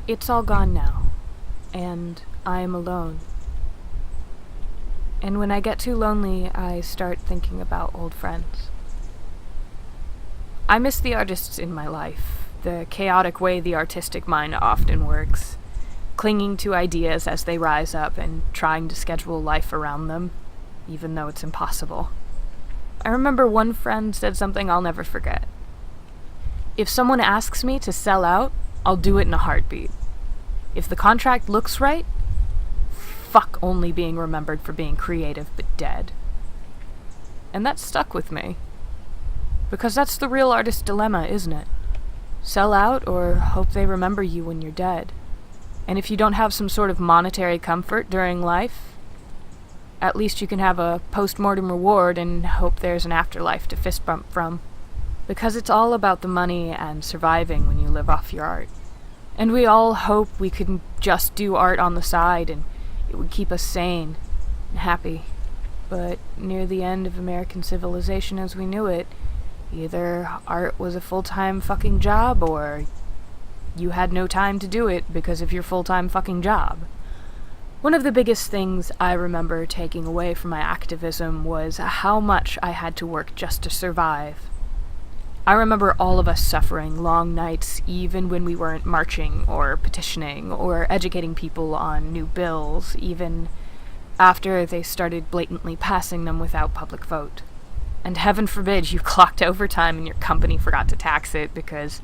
It's all gone now, and I am alone. And when I get too lonely, I start thinking about old friends. I miss the artists in my life, the chaotic way the artistic mind often works, clinging to ideas as they rise up and trying to schedule life around them, even though it's impossible. I remember one friend said something I'll never forget. If someone asks me to sell out, I'll do it in a heartbeat. If the contract looks right, fuck only being remembered for being creative but dead. And that stuck with me. Because that's the real artist dilemma, isn't it? Sell out or hope they remember you when you're dead. And if you don't have some sort of monetary comfort during life, at least you can have a post-mortem reward and hope there's an afterlife to fist bump from. Because it's all about the money and surviving when you live off your art. And we all hope we could just do art on the side and it would keep us sane and happy. But near the end of American civilization as we knew it, either art was a full-time fucking job or you had no time to do it because of your full-time fucking job. One of the biggest things I remember taking away from my activism was how much I had to work just to survive. I remember all of us suffering long nights even when we weren't marching or petitioning or educating people on new bills, even after they started blatantly passing them without public vote. And heaven forbid you clocked overtime and your company forgot to tax it because...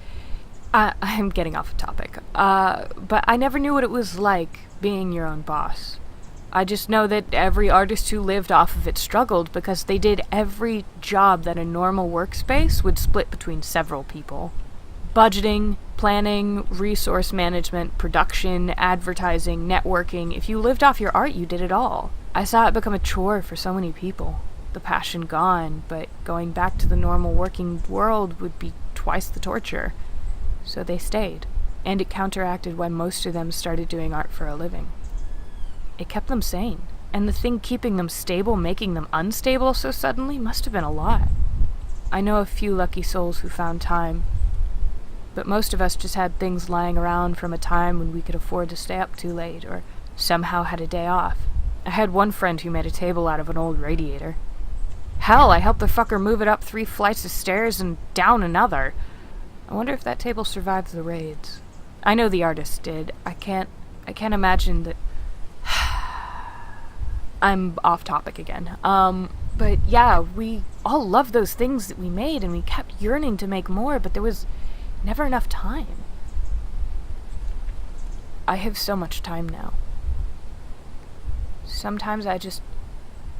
I'm getting off topic. But I never knew what it was like being your own boss. I just know that every artist who lived off of it struggled because they did every job that a normal workspace would split between several people. Budgeting, planning, resource management, production, advertising, networking. If you lived off your art, you did it all. I saw it become a chore for so many people. The passion gone, but going back to the normal working world would be twice the torture. So they stayed, and it counteracted why most of them started doing art for a living. It kept them sane, and the thing keeping them stable, making them unstable so suddenly, must have been a lot. I know a few lucky souls who found time, but most of us just had things lying around from a time when we could afford to stay up too late, or somehow had a day off. I had one friend who made a table out of an old radiator. Hell, I helped the fucker move it up 3 flights of stairs and down another. I wonder if that table survived the raids. I know the artists did. I can't imagine that... I'm off topic again. But yeah, we all loved those things that we made and we kept yearning to make more, but there was never enough time. I have so much time now. Sometimes I just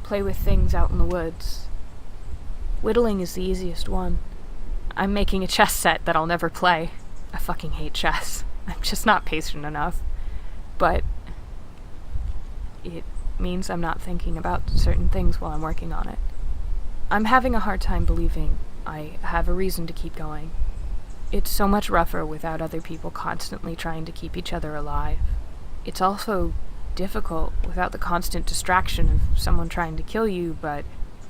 play with things out in the woods. Whittling is the easiest one. I'm making a chess set that I'll never play. I fucking hate chess. I'm just not patient enough. But it means I'm not thinking about certain things while I'm working on it. I'm having a hard time believing I have a reason to keep going. It's so much rougher without other people constantly trying to keep each other alive. It's also difficult without the constant distraction of someone trying to kill you, but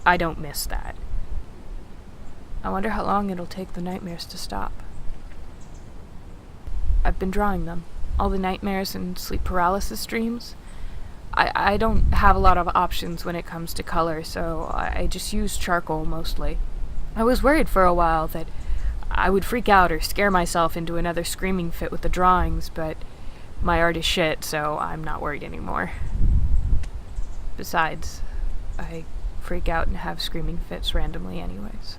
I don't miss that. I wonder how long it'll take the nightmares to stop. I've been drawing them. All the nightmares and sleep paralysis dreams. I don't have a lot of options when it comes to color, so I just use charcoal mostly. I was worried for a while that I would freak out or scare myself into another screaming fit with the drawings, but my art is shit, so I'm not worried anymore. Besides, I freak out and have screaming fits randomly anyways.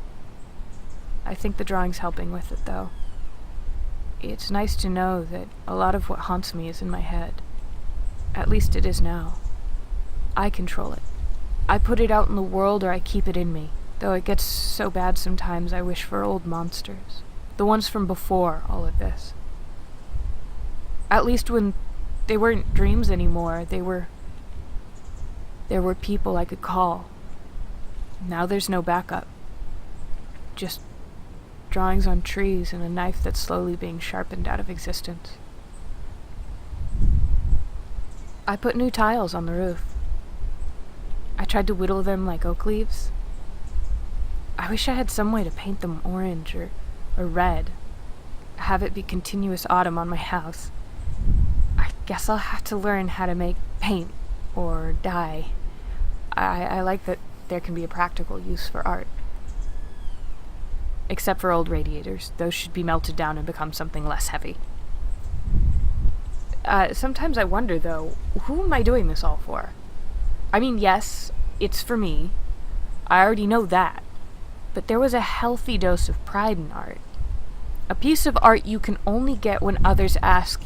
I think the drawing's helping with it, though. It's nice to know that a lot of what haunts me is in my head. At least it is now. I control it. I put it out in the world or I keep it in me, though it gets so bad sometimes I wish for old monsters. The ones from before all of this. At least when they weren't dreams anymore, there were people I could call. Now there's no backup. Just drawings on trees and a knife that's slowly being sharpened out of existence. I put new tiles on the roof. I tried to whittle them like oak leaves. I wish I had some way to paint them orange or red. Have it be continuous autumn on my house. Guess I'll have to learn how to make paint or dye. I like that there can be a practical use for art. Except for old radiators. Those should be melted down and become something less heavy. Sometimes I wonder, though, who am I doing this all for? I mean, yes, it's for me. I already know that. But there was a healthy dose of pride in art. A piece of art you can only get when others ask,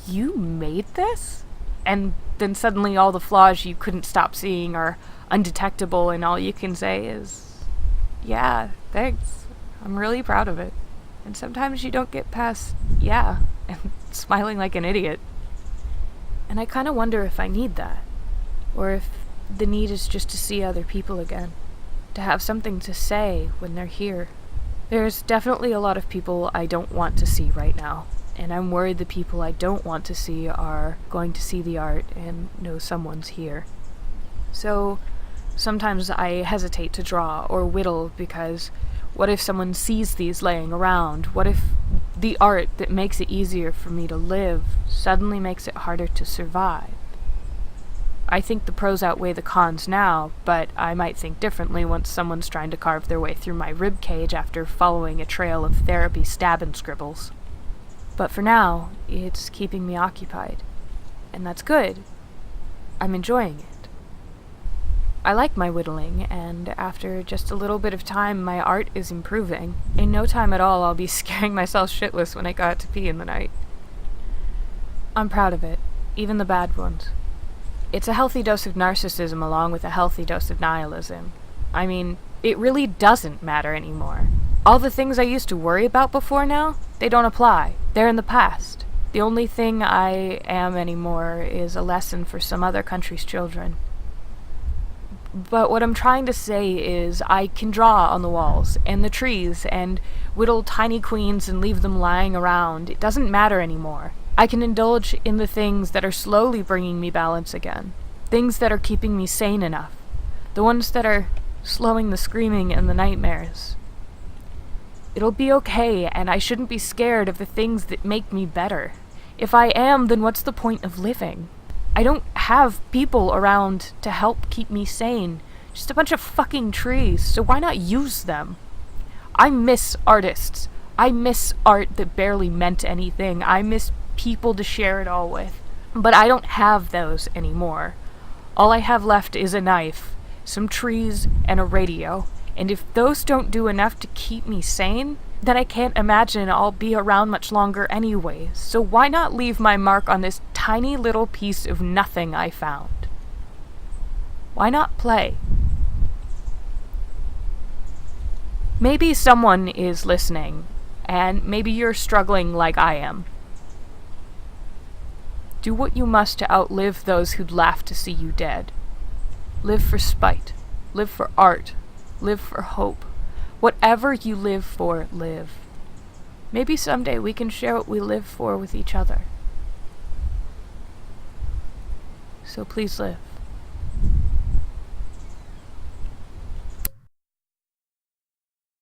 "You made this?" And then suddenly all the flaws you couldn't stop seeing are undetectable, and all you can say is, "Yeah, thanks. I'm really proud of it." And sometimes you don't get past, "Yeah," and smiling like an idiot. And I kind of wonder if I need that. Or if the need is just to see other people again. To have something to say when they're here. There's definitely a lot of people I don't want to see right now. And I'm worried the people I don't want to see are going to see the art and know someone's here. So sometimes I hesitate to draw or whittle because what if someone sees these laying around? What if the art that makes it easier for me to live suddenly makes it harder to survive? I think the pros outweigh the cons now, but I might think differently once someone's trying to carve their way through my ribcage after following a trail of therapy stab-and scribbles. But for now, it's keeping me occupied. And that's good. I'm enjoying it. I like my whittling, and after just a little bit of time, my art is improving. In no time at all, I'll be scaring myself shitless when I go out to pee in the night. I'm proud of it, even the bad ones. It's a healthy dose of narcissism along with a healthy dose of nihilism. I mean, it really doesn't matter anymore. All the things I used to worry about before now, they don't apply. They're in the past. The only thing I am anymore is a lesson for some other country's children. But what I'm trying to say is I can draw on the walls and the trees and whittle tiny queens and leave them lying around. It doesn't matter anymore. I can indulge in the things that are slowly bringing me balance again. Things that are keeping me sane enough. The ones that are slowing the screaming and the nightmares. It'll be okay, and I shouldn't be scared of the things that make me better. If I am, then what's the point of living? I don't have people around to help keep me sane. Just a bunch of fucking trees, so why not use them? I miss artists. I miss art that barely meant anything. I miss people to share it all with. But I don't have those anymore. All I have left is a knife, some trees, and a radio. And if those don't do enough to keep me sane, then I can't imagine I'll be around much longer anyway. So why not leave my mark on this tiny little piece of nothing I found? Why not play? Maybe someone is listening, and maybe you're struggling like I am. Do what you must to outlive those who'd laugh to see you dead. Live for spite. Live for art. Live for hope. Whatever you live for, live. Maybe someday we can share what we live for with each other. So please live.